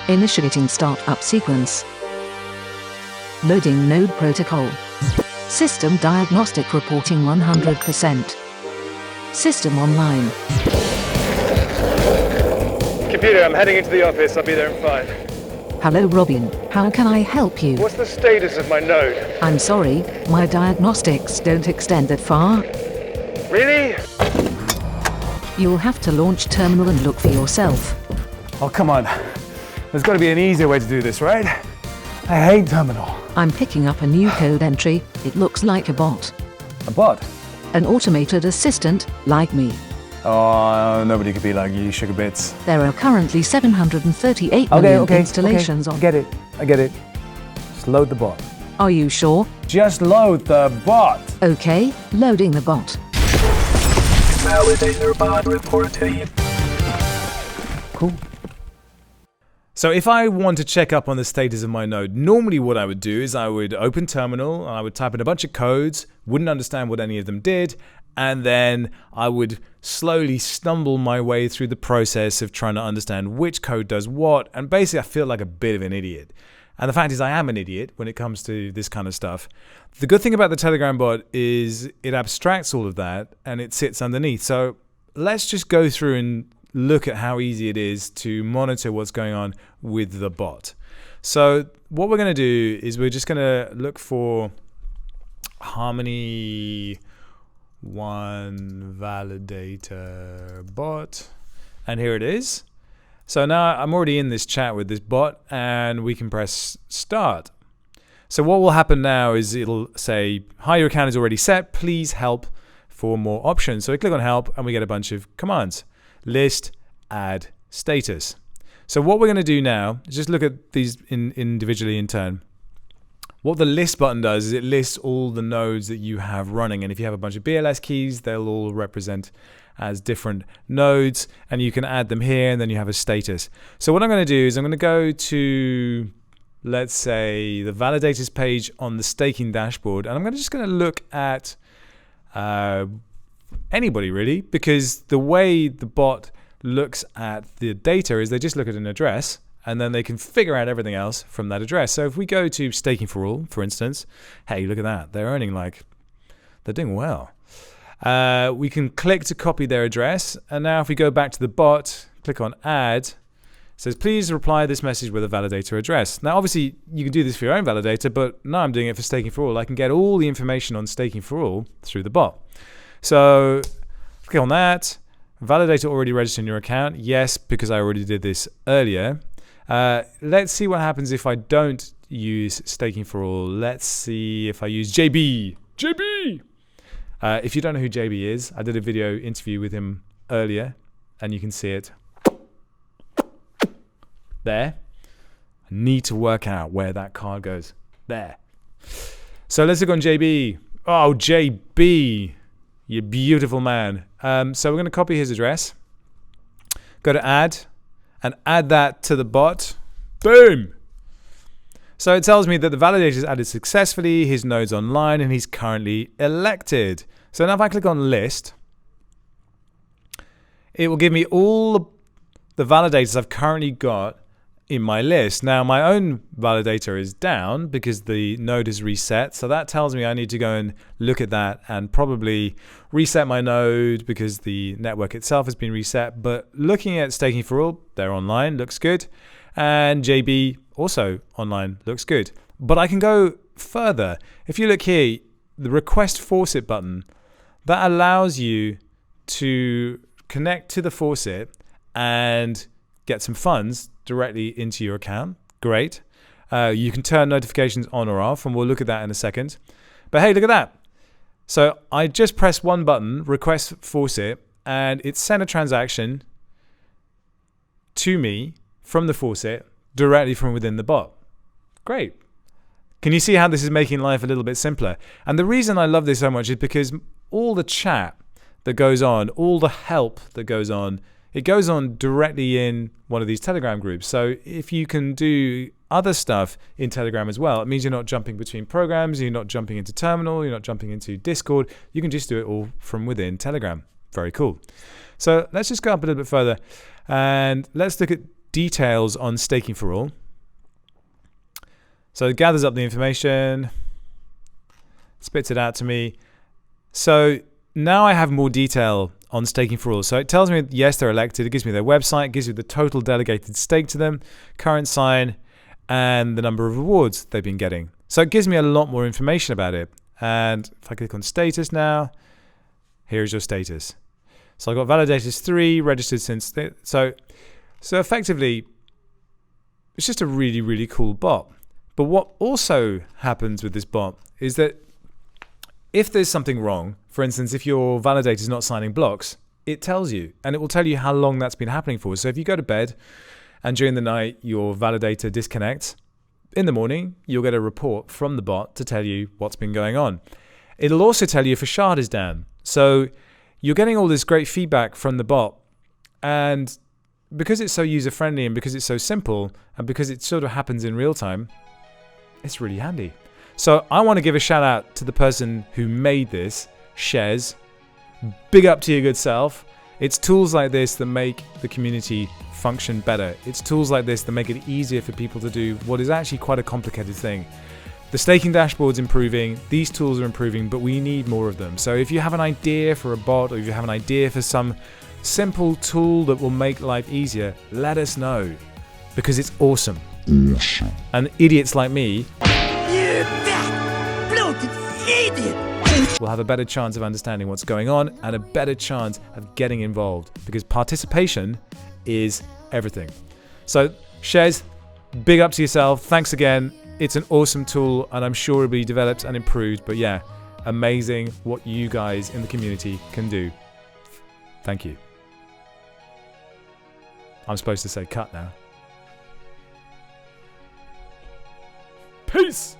Initiating startup sequence. Loading node protocol. System diagnostic reporting 100%. System online. Computer, I'm heading into the office. I'll be there in 5. Hello Robin, how can I help you? What's the status of my node? I'm sorry, my diagnostics don't extend that far. Really? You'll have to launch terminal and look for yourself. Oh, come on. There's got to be an easier way to do this, right? I hate terminal. I'm picking up a new code entry. It looks like a bot. A bot? An automated assistant, like me. Oh, nobody could be like you, sugar bits. There are currently 738 million installations on. I get it. Just load the bot. Are you sure? Just load the bot. Okay, loading the bot. Validator Bot reporting. Cool. So if I want to check up on the status of my node, normally what I would do is I would open terminal, and I would type in a bunch of codes, wouldn't understand what any of them did, and then I would slowly stumble my way through the process of trying to understand which code does what, and basically I feel like a bit of an idiot. And the fact is I am an idiot when it comes to this kind of stuff. The good thing about the Telegram bot is it abstracts all of that and it sits underneath. So let's just go through and look at how easy it is to monitor what's going on with the bot. So what we're going to do is we're just going to look for Harmony 1 Validator Bot, and here it is. So now I'm already in this chat with this bot, and we can press start. So what will happen now is it'll say, hi, your account is already set, please help for more options. So we click on help and we get a bunch of commands. List, add, status. So what we're going to do now is just look at these individually in turn. What the list button does is it lists all the nodes that you have running, and if you have a bunch of BLS keys, they'll all represent as different nodes, and you can add them here, and then you have a status. So what I'm going to do is I'm going to go to, let's say, the validators page on the staking dashboard, and I'm just going to look at anybody really, because the way the bot looks at the data is they just look at an address and then they can figure out everything else from that address. So if we go to staking for all, for instance, hey, look at that. They're earning they're doing well. We can click to copy their address. And now if we go back to the bot, click on add, it says, please reply this message with a validator address. Now, obviously, you can do this for your own validator, but now I'm doing it for staking for all. I can get all the information on staking for all through the bot. So click on that. Validator already registered in your account. Yes, because I already did this earlier. Let's see what happens if I don't use staking for all. Let's see if I use JB. If you don't know who JB is, I did a video interview with him earlier, and you can see it there. I need to work out where that card goes. There. So let's look on JB. Oh, JB, you beautiful man. So we're going to copy his address. Go to add, and add that to the bot. Boom. So it tells me that the validator is added successfully, his node's online, and he's currently elected. So now if I click on list, it will give me all the validators I've currently got in my list. Now my own validator is down because the node is reset. So that tells me I need to go and look at that and probably reset my node because the network itself has been reset. But looking at staking for all, they're online, looks good. And JB also online, looks good. But I can go further. If you look here, the request faucet button, that allows you to connect to the faucet and get some funds directly into your account. Great. You can turn notifications on or off, and we'll look at that in a second. But hey, look at that. So I just pressed one button, request faucet, and it sent a transaction to me from the faucet directly from within the bot. Great. Can you see how this is making life a little bit simpler? And the reason I love this so much is because all the chat that goes on, all the help that goes on, it goes on directly in one of these Telegram groups. So if you can do other stuff in Telegram as well, it means you're not jumping between programs, you're not jumping into Terminal, you're not jumping into Discord. You can just do it all from within Telegram. Very cool. So let's just go up a little bit further and let's look at details on staking for all. So it gathers up the information, spits it out to me. So now I have more detail on staking for all. So it tells me, yes, they're elected. It gives me their website, it gives me the total delegated stake to them, current sign, and the number of rewards they've been getting. So it gives me a lot more information about it. And if I click on status now, here's your status. So I got validators 3 registered since. So effectively, it's just a really, really cool bot. But what also happens with this bot is that if there's something wrong, for instance, if your validator is not signing blocks, it tells you, and it will tell you how long that's been happening for. So if you go to bed and during the night your validator disconnects, in the morning you'll get a report from the bot to tell you what's been going on. It'll also tell you if a shard is down. So you're getting all this great feedback from the bot, and because it's so user-friendly and because it's so simple and because it sort of happens in real time, it's really handy. So I want to give a shout out to the person who made this, Shez. Big up to your good self. It's tools like this that make the community function better. It's tools like this that make it easier for people to do what is actually quite a complicated thing. The staking dashboard's improving, these tools are improving, but we need more of them. So if you have an idea for a bot, or if you have an idea for some simple tool that will make life easier, let us know, because it's awesome. And idiots like me will have a better chance of understanding what's going on and a better chance of getting involved, because participation is everything. So Shez, big up to yourself. Thanks again. It's an awesome tool and I'm sure it'll be developed and improved. But yeah, amazing what you guys in the community can do. Thank you. I'm supposed to say cut now. Peace!